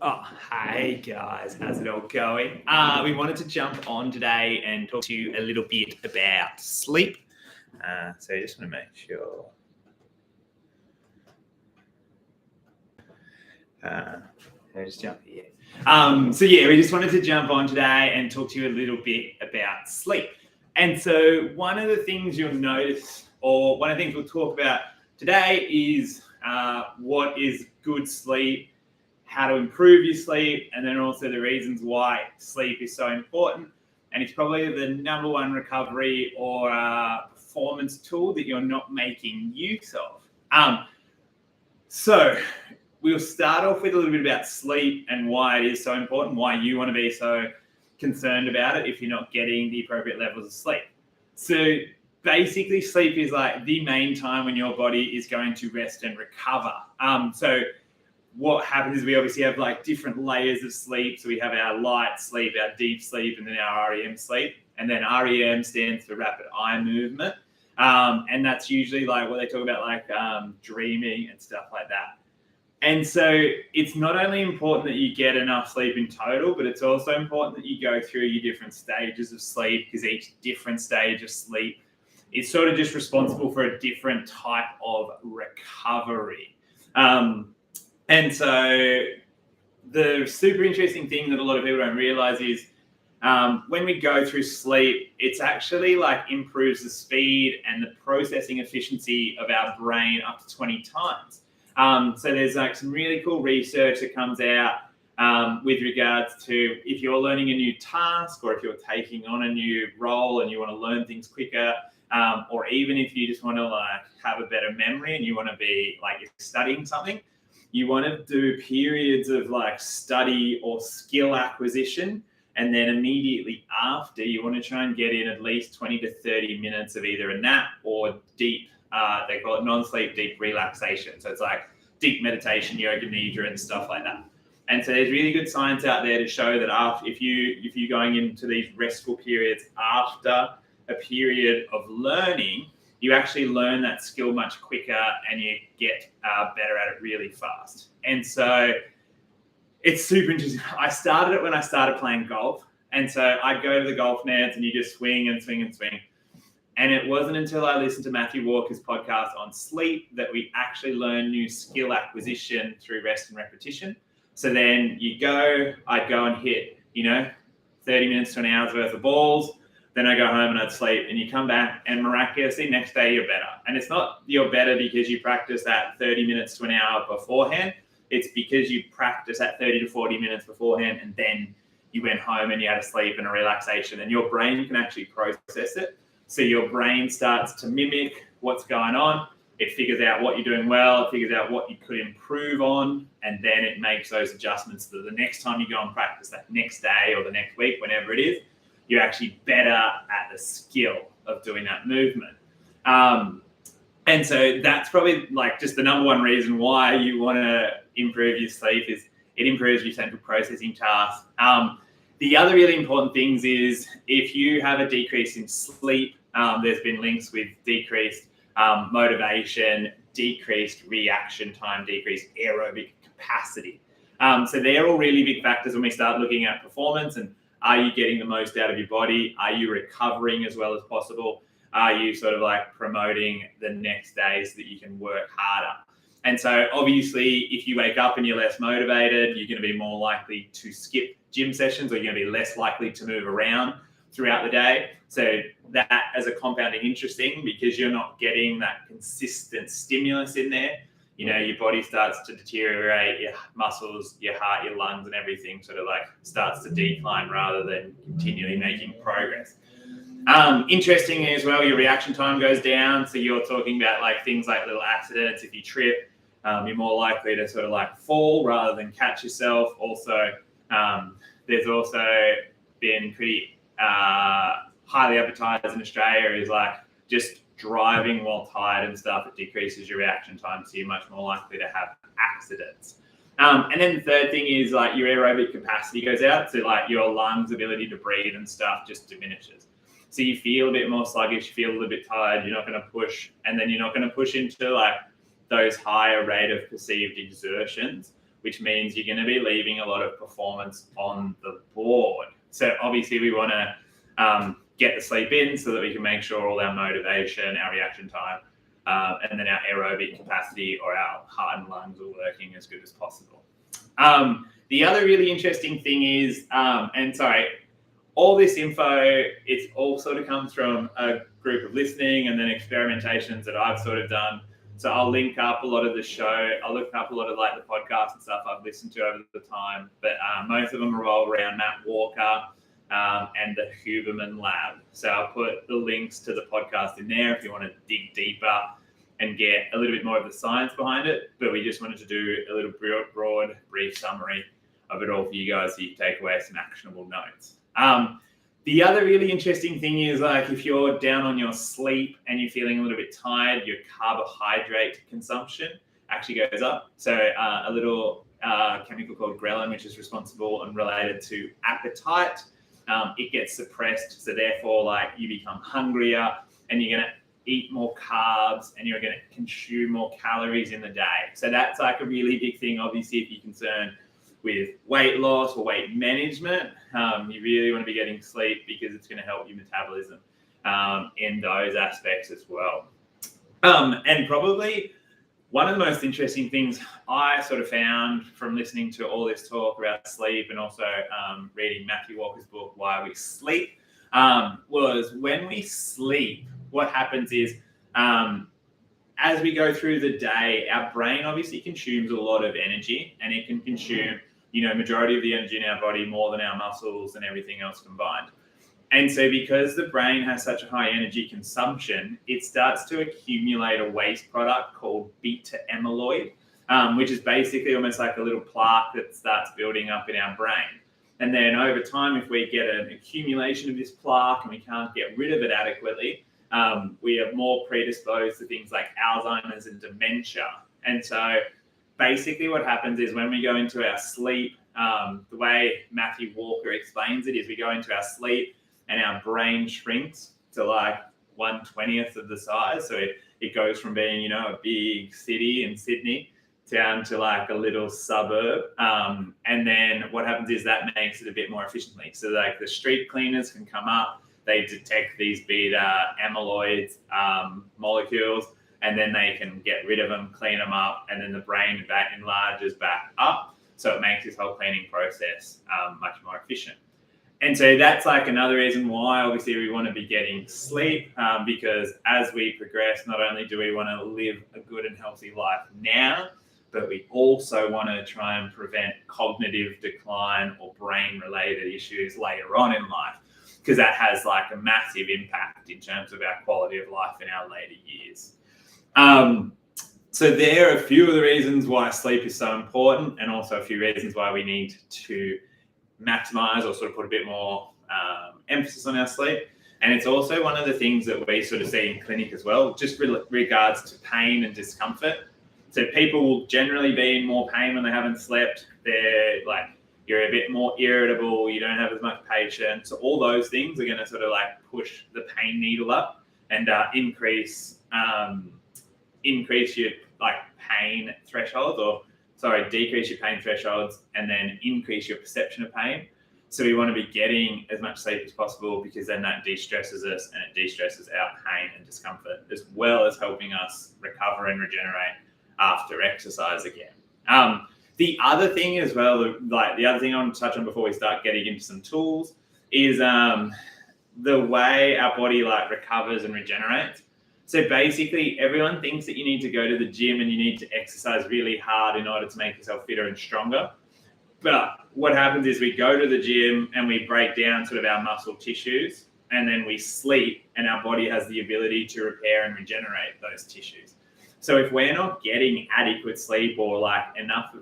Oh, hey guys, how's it all going? We wanted to jump on today and talk to you a little bit about sleep. So I just want to make sure. I'll just jump here. We just wanted to jump on today and talk to you a little bit about sleep. And so one of the things you'll notice, or one of the things we'll talk about today is what is good sleep, how to improve your sleep, and then also the reasons why sleep is so important. And it's probably the number one recovery or performance tool that you're not making use of. So we'll start off with a little bit about sleep and why it is so important, why you want to be so concerned about it if you're not getting the appropriate levels of sleep. So basically, sleep is like the main time when your body is going to rest and recover. So what happens is we obviously have like different layers of sleep. So we have our light sleep, our deep sleep, and then our REM sleep. And then REM stands for rapid eye movement. And that's usually like what they talk about, like dreaming and stuff like that. And so it's not only important that you get enough sleep in total, but it's also important that you go through your different stages of sleep, because each different stage of sleep is sort of just responsible for a different type of recovery. And so the super interesting thing that a lot of people don't realize is when we go through sleep, it's actually like improves the speed and the processing efficiency of our brain up to 20 times. So there's like some really cool research that comes out with regards to if you're learning a new task, or if you're taking on a new role and you want to learn things quicker, or even if you just want to like have a better memory and you want to be like studying something, you want to do periods of like study or skill acquisition. And then immediately after, you want to try and get in at least 20 to 30 minutes of either a nap or deep, they call it non-sleep deep relaxation. So it's like deep meditation, yoga nidra and stuff like that. And so there's really good science out there to show that if you're going into these restful periods after a period of learning, you actually learn that skill much quicker and you get better at it really fast. And so it's super interesting. I started it when I started playing golf. And so I'd go to the golf nets and you just swing and swing and swing. And it wasn't until I listened to Mathew Walker's podcast on sleep that we actually learned new skill acquisition through rest and repetition. So then I'd go and hit, 30 minutes to an hour's worth of balls. Then I go home and I'd sleep, and you come back and miraculously next day you're better. And it's not you're better because you practice that 30 minutes to an hour beforehand. It's because you practice that 30 to 40 minutes beforehand, and then you went home and you had a sleep and a relaxation, and your brain can actually process it. So your brain starts to mimic what's going on. It figures out what you're doing well. It figures out what you could improve on, and then it makes those adjustments so that the next time you go and practice that next day or the next week, whenever it is, you're actually better at the skill of doing that movement. And so that's probably like just the number one reason why you want to improve your sleep is it improves your central processing tasks. The other really important things is if you have a decrease in sleep, there's been links with decreased motivation, decreased reaction time, decreased aerobic capacity. So they're all really big factors when we start looking at performance and are you getting the most out of your body? Are you recovering as well as possible? Are you sort of like promoting the next day so that you can work harder? And so obviously, if you wake up and you're less motivated, you're going to be more likely to skip gym sessions, or you're going to be less likely to move around throughout the day. So that as a compounding interesting, because you're not getting that consistent stimulus in there. Your body starts to deteriorate, your muscles, your heart, your lungs and everything sort of like starts to decline rather than continually making progress. Interestingly as well, your reaction time goes down. So you're talking about like things like little accidents. If you trip, you're more likely to sort of like fall rather than catch yourself. Also, there's also been pretty highly advertised in Australia is like just driving while tired and stuff. It decreases your reaction time, so you're much more likely to have accidents. And then the third thing is like your aerobic capacity goes out, so like your lungs' ability to breathe and stuff just diminishes. So you feel a bit more sluggish, you feel a little bit tired, you're not going to push, and then you're not going to push into like those higher rate of perceived exertions which means you're going to be leaving a lot of performance on the board. So obviously we want to get the sleep in so that we can make sure all our motivation, our reaction time, and then our aerobic capacity or our heart and lungs are working as good as possible. The other really interesting thing is, all this info, it's all sort of comes from a group of listening and then experimentations that I've sort of done. So I'll link up a lot of the show. I'll look up a lot of like the podcasts and stuff I've listened to over the time. But most of them revolve around Matt Walker and the Huberman Lab. So I'll put the links to the podcast in there if you want to dig deeper and get a little bit more of the science behind it. But we just wanted to do a little broad, brief summary of it all for you guys so you take away some actionable notes. The other really interesting thing is, like, if you're down on your sleep and you're feeling a little bit tired, your carbohydrate consumption actually goes up. So a little chemical called ghrelin, which is responsible and related to appetite, it gets suppressed. So therefore, like, you become hungrier and you're going to eat more carbs and you're going to consume more calories in the day. So that's like a really big thing. Obviously, if you're concerned with weight loss or weight management, you really want to be getting sleep because it's going to help your metabolism in those aspects as well. And probably one of the most interesting things I sort of found from listening to all this talk about sleep and also reading Mathew Walker's book, Why We Sleep, was when we sleep, what happens is as we go through the day, our brain obviously consumes a lot of energy, and it can consume majority of the energy in our body more than our muscles and everything else combined. And so because the brain has such a high energy consumption, it starts to accumulate a waste product called beta amyloid, which is basically almost like a little plaque that starts building up in our brain. And then over time, if we get an accumulation of this plaque and we can't get rid of it adequately, we are more predisposed to things like Alzheimer's and dementia. And so basically what happens is when we go into our sleep, the way Mathew Walker explains it is we go into our sleep and our brain shrinks to like 1/20th of the size. So it goes from being, a big city in Sydney down to like a little suburb. And then what happens is that makes it a bit more efficiently. So like the street cleaners can come up, they detect these beta amyloid molecules, and then they can get rid of them, clean them up, and then the brain enlarges back up. So it makes this whole cleaning process much more efficient. And so that's like another reason why obviously we want to be getting sleep, because as we progress, not only do we want to live a good and healthy life now, but we also want to try and prevent cognitive decline or brain-related issues later on in life, because that has like a massive impact in terms of our quality of life in our later years. So there are a few of the reasons why sleep is so important, and also a few reasons why we need to maximize or sort of put a bit more emphasis on our sleep. And it's also one of the things that we sort of see in clinic as well, just regards to pain and discomfort. So people will generally be in more pain when they haven't slept. They're like, you're a bit more irritable, you don't have as much patience. So all those things are going to sort of like push the pain needle up and decrease your pain thresholds, decrease your pain thresholds, and then increase your perception of pain. So we want to be getting as much sleep as possible, because then that de-stresses us and it de-stresses our pain and discomfort, as well as helping us recover and regenerate after exercise again. The other thing as well, the other thing I want to touch on before we start getting into some tools is the way our body recovers and regenerates. So basically, everyone thinks that you need to go to the gym and you need to exercise really hard in order to make yourself fitter and stronger. But what happens is we go to the gym and we break down sort of our muscle tissues, and then we sleep, and our body has the ability to repair and regenerate those tissues. So if we're not getting adequate sleep or enough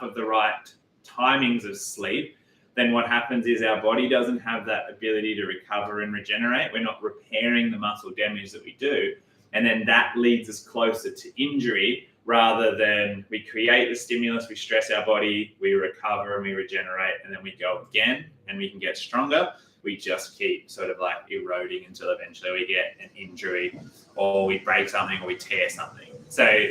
of the right timings of sleep, then what happens is our body doesn't have that ability to recover and regenerate. We're not repairing the muscle damage that we do. And then that leads us closer to injury, rather than we create the stimulus, we stress our body, we recover and we regenerate, and then we go again and we can get stronger. We just keep sort of eroding until eventually we get an injury, or we break something, or we tear something. So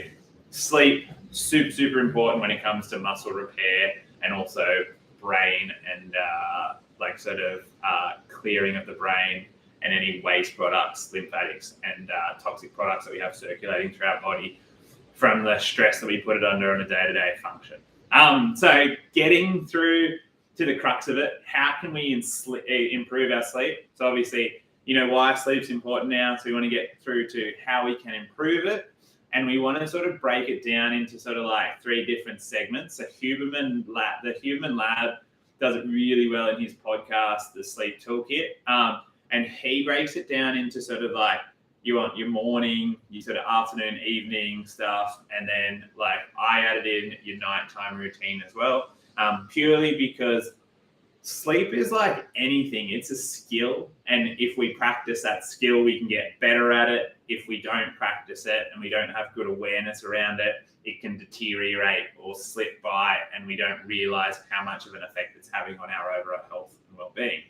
sleep super important when it comes to muscle repair and also brain and clearing of the brain and any waste products, lymphatics and toxic products that we have circulating through our body from the stress that we put it under on a day-to-day function. So getting through to the crux of it, how can we improve our sleep? So obviously, why sleep's important now. So we want to get through to how we can improve it. And we want to sort of break it down into sort of like 3 different segments. So the Huberman Lab does it really well in his podcast, The Sleep Toolkit. And he breaks it down into sort of like, you want your morning, your sort of afternoon, evening stuff. And then like I added in your nighttime routine as well, purely because sleep is like anything. It's a skill. And if we practice that skill, we can get better at it. If we don't practice it and we don't have good awareness around it, it can deteriorate or slip by and we don't realize how much of an effect it's having on our overall health and well-being.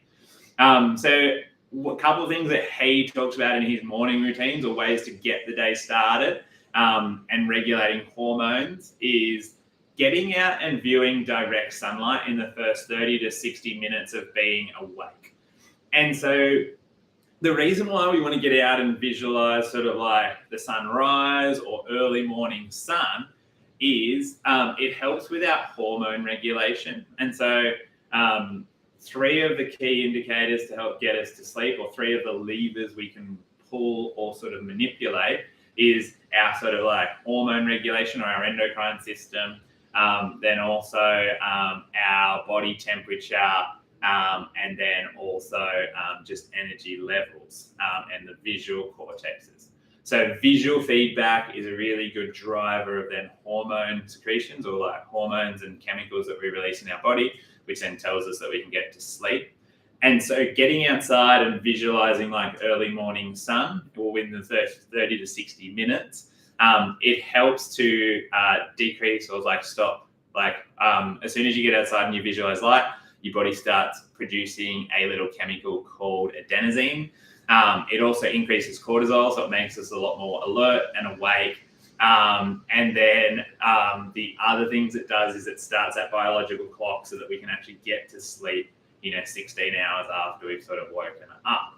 So a couple of things that he talks about in his morning routines or ways to get the day started and regulating hormones is getting out and viewing direct sunlight in the first 30 to 60 minutes of being awake. And so the reason why we want to get out and visualize sort of like the sunrise or early morning sun is it helps with our hormone regulation. And so 3 of the key indicators to help get us to sleep, or 3 of the levers we can pull or sort of manipulate, is our sort of like hormone regulation or our endocrine system, then also our body temperature, and then also just energy levels and the visual cortexes. So visual feedback is a really good driver of then hormone secretions or like hormones and chemicals that we release in our body, which then tells us that we can get to sleep. And so getting outside and visualizing like early morning sun or within the 30 to 60 minutes, it helps to decrease or like stop, like as soon as you get outside and you visualize light, your body starts producing a little chemical called adenosine. It also increases cortisol, so it makes us a lot more alert and awake. And then the other things it does is it starts that biological clock so that we can actually get to sleep, 16 hours after we've sort of woken up.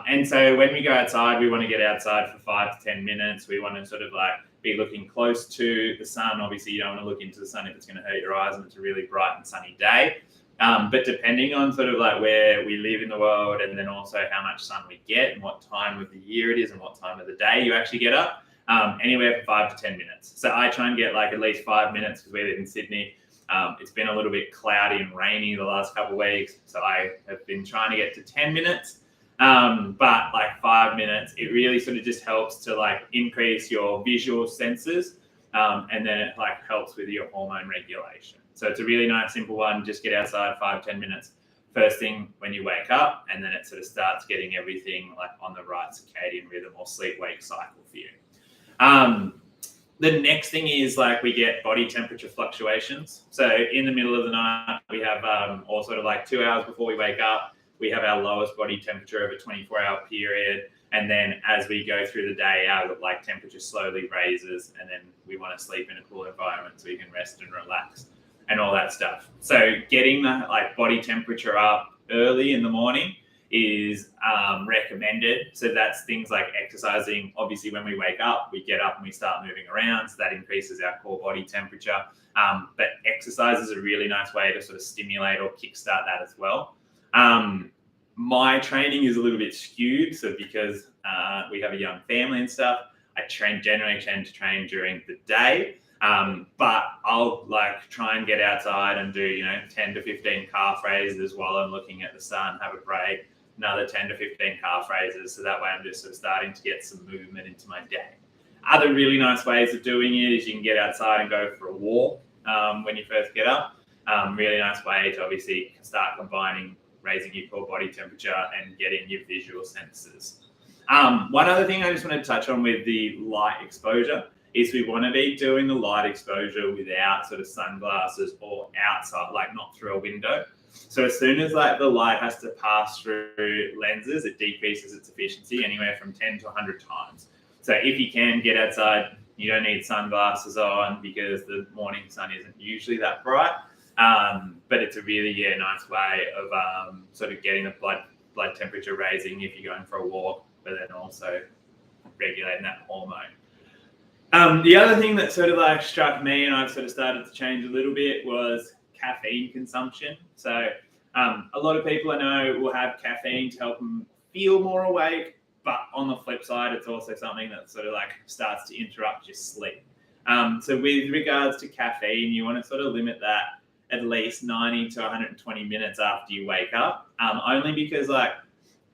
And so when we go outside, we want to get outside for 5 to 10 minutes. We want to sort of like be looking close to the sun. Obviously, you don't want to look into the sun if it's going to hurt your eyes and it's a really bright and sunny day. But depending on sort of like where we live in the world and then also how much sun we get and what time of the year it is and what time of the day you actually get up, anywhere from 5 to 10 minutes. So I try and get like at least 5 minutes because we live in Sydney. It's been a little bit cloudy and rainy the last couple of weeks. So I have been trying to get to 10 minutes. But like 5 minutes, it really sort of just helps to like increase your visual senses. And then it like helps with your hormone regulation. So it's a really nice, simple one. Just get outside 5, 10 minutes first thing when you wake up. And then it sort of starts getting everything like on the right circadian rhythm or sleep-wake cycle for you. The next thing is like we get body temperature fluctuations. So in the middle of the night, we have, or sort of like 2 hours before we wake up, we have our lowest body temperature over a 24-hour period. And then as we go through the day, our like temperature slowly raises, and then we want to sleep in a cool environment so you can rest and relax and all that stuff. So getting the like body temperature up early in the morning is recommended. So that's things like exercising. Obviously, when we wake up, we get up and we start moving around. So that increases our core body temperature. But exercise is a really nice way to sort of stimulate or kickstart that as well. My training is a little bit skewed. So because we have a young family and stuff, I generally tend to train during the day. But I'll like try and get outside and do, 10 to 15 calf raises while I'm looking at the sun, have a break, another 10 to 15 calf raises. So that way I'm just sort of starting to get some movement into my day. Other really nice ways of doing it is you can get outside and go for a walk when you first get up. Really nice way to obviously start combining raising your core body temperature and getting your visual senses. One other thing I just want to touch on with the light exposure is we want to be doing the light exposure without sort of sunglasses or outside, like not through a window. So as soon as like the light has to pass through lenses, it decreases its efficiency anywhere from 10 to 100 times. So if you can get outside You don't need sunglasses on because the morning sun isn't usually that bright. But it's a really nice way of sort of getting the blood temperature raising if you're going for a walk, but then also regulating that hormone. The other thing that sort of like struck me, and I've sort of started to change a little bit, was caffeine consumption. So a lot of people I know will have caffeine to help them feel more awake, but on the flip side, it's also something that sort of like starts to interrupt your sleep. So with regards to caffeine, you want to sort of limit that at least 90 to 120 minutes after you wake up, only because like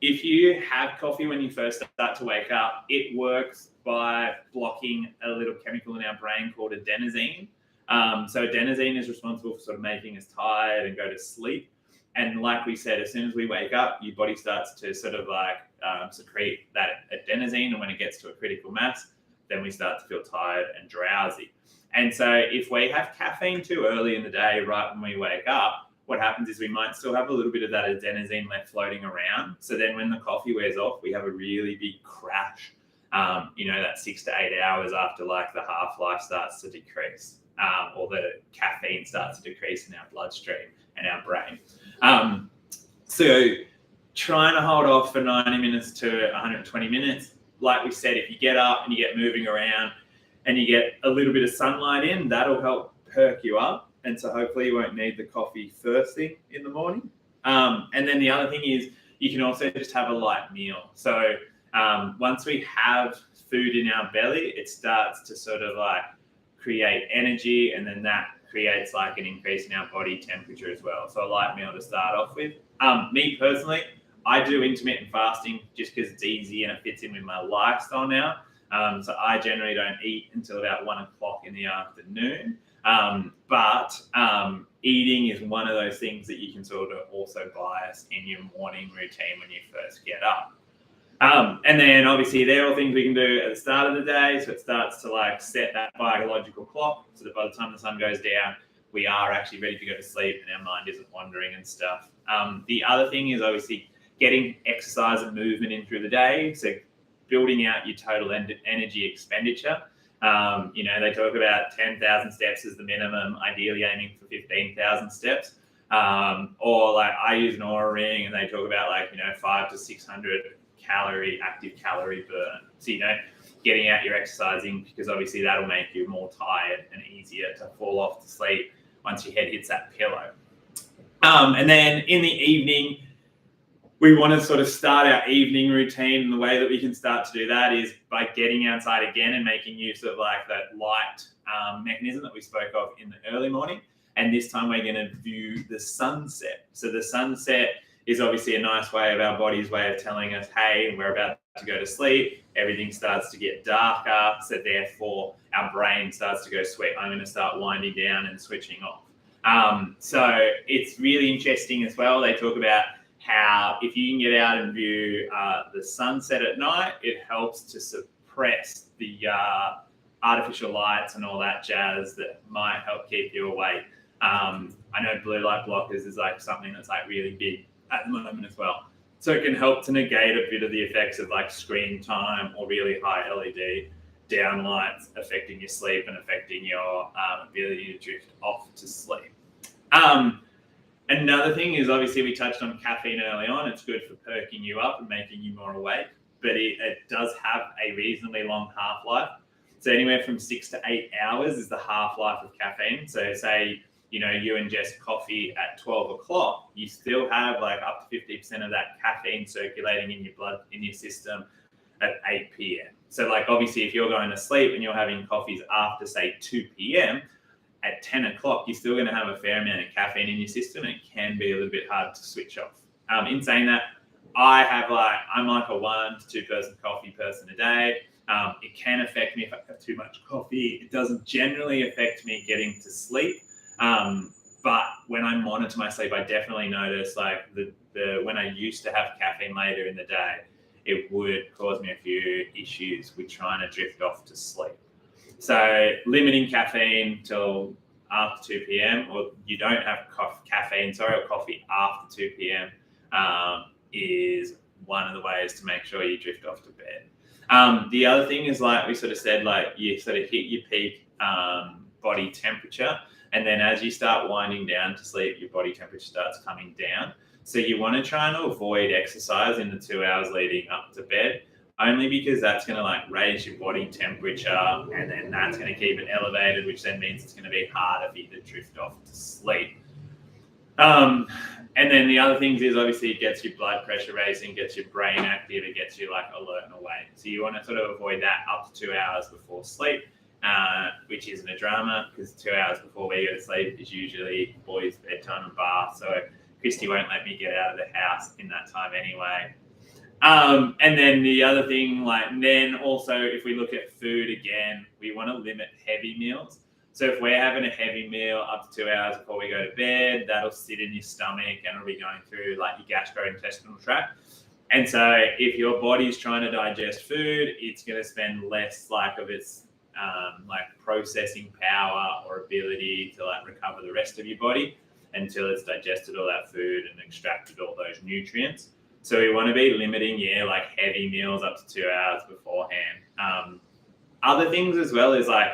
if you have coffee when you first start to wake up, it works by blocking a little chemical in our brain called adenosine. So adenosine is responsible for sort of making us tired and go to sleep. And like we said, as soon as we wake up, your body starts to sort of like secrete that adenosine. And when it gets to a critical mass, then we start to feel tired and drowsy. And so if we have caffeine too early in the day, right when we wake up, what happens is we might still have a little bit of that adenosine left floating around. So then when the coffee wears off, we have a really big crash, that 6 to 8 hours after like the half-life starts to decrease, or the caffeine starts to decrease in our bloodstream and our brain. So trying to hold off for 90 minutes to 120 minutes. Like we said, if you get up and you get moving around and you get a little bit of sunlight in, that'll help perk you up. And so hopefully you won't need the coffee first thing in the morning. And then the other thing is you can also just have a light meal. So once we have food in our belly, it starts to sort of like create energy, and then that creates like an increase in our body temperature as well. So a light meal to start off with. Me personally, I do intermittent fasting just because it's easy and it fits in with my lifestyle now. So I generally don't eat until about 1 o'clock in the afternoon. But eating is one of those things that you can sort of also bias in your morning routine when you first get up. And then obviously they're all things we can do at the start of the day. So it starts to like set that biological clock so that by the time the sun goes down, we are actually ready to go to sleep and our mind isn't wandering and stuff. The other thing is obviously getting exercise and movement in through the day. So building out your total energy expenditure. They talk about 10,000 steps as the minimum, ideally aiming for 15,000 steps. Or like I use an Oura Ring and they talk about like, 500 to 600 active calorie burn. So, getting out your exercising, because obviously that'll make you more tired and easier to fall off to sleep once your head hits that pillow. And then in the evening, we want to sort of start our evening routine. And the way that we can start to do that is by getting outside again and making use of like that light mechanism that we spoke of in the early morning. And this time we're going to view the sunset. So the sunset is obviously a nice way of our body's way of telling us, hey, we're about to go to sleep. Everything starts to get darker. So therefore our brain starts to go, sweet, I'm going to start winding down and switching off. So it's really interesting as well. They talk about how if you can get out and view the sunset at night, it helps to suppress the artificial lights and all that jazz that might help keep you awake. I know blue light blockers is like something that's like really big at the moment as well. So it can help to negate a bit of the effects of like screen time or really high LED downlights affecting your sleep and affecting your ability to drift off to sleep. Another thing is obviously we touched on caffeine early on. It's good for perking you up and making you more awake, but it does have a reasonably long half-life. So anywhere from 6 to 8 hours is the half-life of caffeine. So say, you ingest coffee at 12 o'clock, you still have like up to 50% of that caffeine circulating in your blood, in your system at 8 p.m. So like obviously if you're going to sleep and you're having coffees after say 2 p.m., at 10 o'clock, you're still going to have a fair amount of caffeine in your system. And it can be a little bit hard to switch off. In saying that, I'm like a 1 to 2 person coffee person a day. It can affect me if I have too much coffee. It doesn't generally affect me getting to sleep. But when I monitor my sleep, I definitely notice like when I used to have caffeine later in the day, it would cause me a few issues with trying to drift off to sleep. So limiting caffeine till after 2 p.m. or you don't have caffeine or coffee after 2 p.m. Is one of the ways to make sure you drift off to bed. The other thing is, like we sort of said, like you sort of hit your peak body temperature, and then as you start winding down to sleep, your body temperature starts coming down. So you want to try and avoid exercise in the 2 hours leading up to bed, only because that's going to like raise your body temperature, and then that's going to keep it elevated, which then means it's going to be harder for you to drift off to sleep. And then the other things is, obviously it gets your blood pressure racing, gets your brain active, it gets you like alert and awake. So you want to sort of avoid that up to 2 hours before sleep, which isn't a drama, because 2 hours before we go to sleep is usually boys' bedtime and bath. So Christy won't let me get out of the house in that time anyway. And then the other thing, like, then also if we look at food again, we want to limit heavy meals. So if we're having a heavy meal up to 2 hours before we go to bed, that'll sit in your stomach and it'll be going through like your gastrointestinal tract. And so if your body's trying to digest food, it's going to spend less like of its like processing power or ability to like recover the rest of your body until it's digested all that food and extracted all those nutrients. So we want to be limiting, like heavy meals up to 2 hours beforehand. Other things as well is like,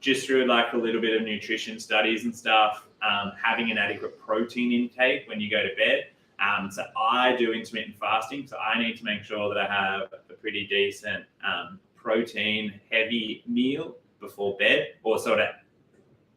just through like a little bit of nutrition studies and stuff, having an adequate protein intake when you go to bed. So I do intermittent fasting, so I need to make sure that I have a pretty decent protein heavy meal before bed, or sort of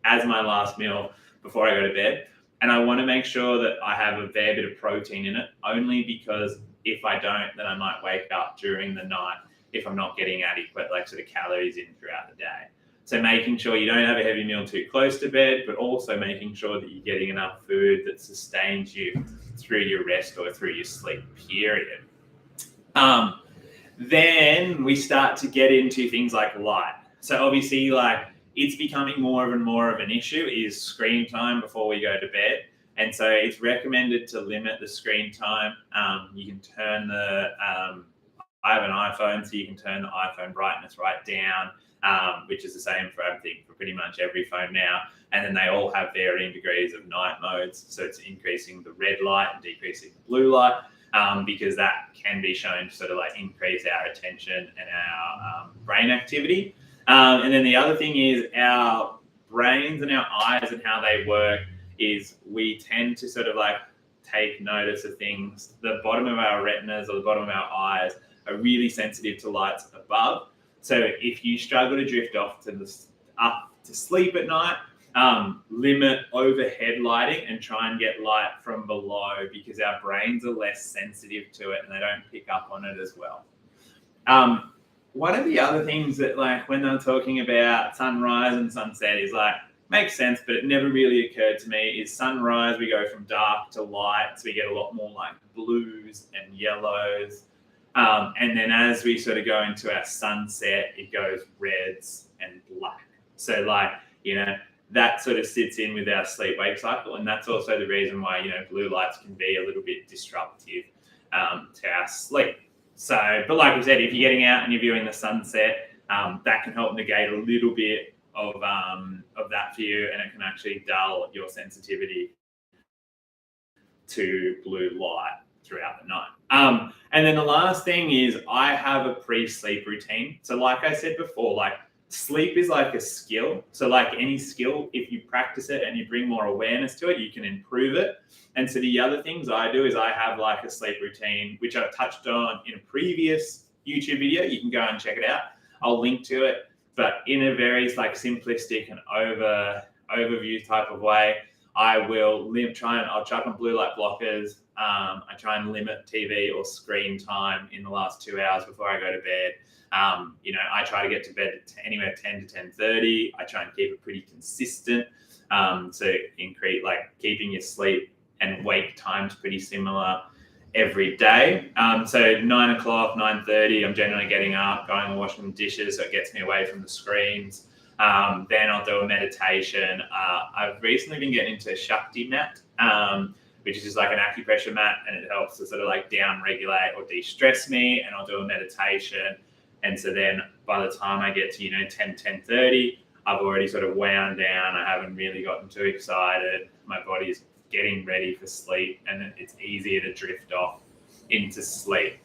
as my last meal before I go to bed. And I want to make sure that I have a fair bit of protein in it, only because if I don't, then I might wake up during the night if I'm not getting adequate like sort of calories in throughout the day. So making sure you don't have a heavy meal too close to bed, but also making sure that you're getting enough food that sustains you through your rest or through your sleep period. Then we start to get into things like light. So obviously, like, it's becoming more and more of an issue is screen time before we go to bed. And so it's recommended to limit the screen time. You can turn I have an iPhone, so you can turn the iPhone brightness right down, which is the same for, I think, for pretty much every phone now. And then they all have varying degrees of night modes. So it's increasing the red light and decreasing the blue light, because that can be shown to sort of like increase our attention and our brain activity. And then the other thing is our brains and our eyes and how they work is we tend to sort of like take notice of things. The bottom of our retinas or the bottom of our eyes are really sensitive to lights above. So if you struggle to drift off up to sleep at night, limit overhead lighting and try and get light from below, because our brains are less sensitive to it and they don't pick up on it as well. One of the other things that, like, when they're talking about sunrise and sunset is like, makes sense, but it never really occurred to me, is sunrise, we go from dark to light, so we get a lot more like blues and yellows. And then as we sort of go into our sunset, it goes reds and black. So like, that sort of sits in with our sleep-wake cycle. And that's also the reason why, blue lights can be a little bit disruptive to our sleep. So, but like we said, if you're getting out and you're viewing the sunset, that can help negate a little bit of that for you, and it can actually dull your sensitivity to blue light throughout the night. And then the last thing is I have a pre-sleep routine. So like I said before, like sleep is like a skill. So like any skill, if you practice it and you bring more awareness to it, you can improve it. And so the other things I do is I have like a sleep routine, which I've touched on in a previous YouTube video. You can go and check it out. I'll link to it, but in a very like simplistic and overview type of way. I'll chuck on blue light blockers. I try and limit TV or screen time in the last 2 hours before I go to bed. I try to get to bed at anywhere 10 to 10:30. I try and keep it pretty consistent. So increase like keeping your sleep and wake times pretty similar every day. So 9 o'clock, 9:30, I'm generally getting up, going and washing the dishes, so it gets me away from the screens. Then I'll do a meditation. I've recently been getting into a Shakti mat, which is just like an acupressure mat, and it helps to sort of like down regulate or de-stress me. And I'll do a meditation. And so then by the time I get to, 10:30, I've already sort of wound down. I haven't really gotten too excited. My body's getting ready for sleep, and it's easier to drift off into sleep.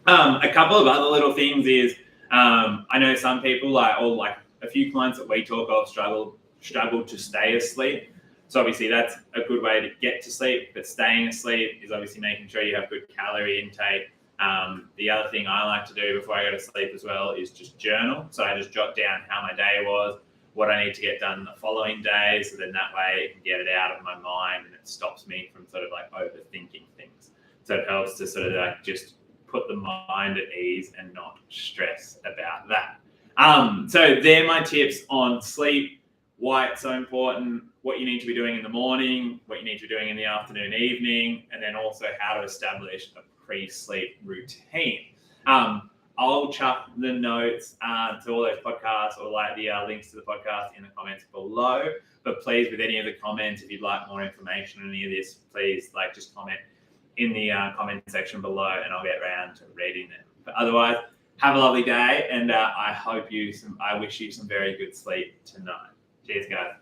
A couple of other little things is I know some people like a few clients that we talk of struggle to stay asleep. So obviously that's a good way to get to sleep, but staying asleep is obviously making sure you have good calorie intake. The other thing I like to do before I go to sleep as well is just journal. So I just jot down how my day was, what I need to get done the following day, so then that way I can get it out of my mind and it stops me from sort of like overthinking things. So it helps to sort of like just put the mind at ease and not stress about that. So they're my tips on sleep, why it's so important, what you need to be doing in the morning, what you need to be doing in the afternoon, evening, and then also how to establish a pre-sleep routine. I'll chuck the notes to all those podcasts or like the links to the podcast in the comments below. But please, with any of the comments, if you'd like more information on any of this, please like just comment in the comment section below, and I'll get around to reading them. But otherwise, have a lovely day, and I wish you some very good sleep tonight. Cheers, guys.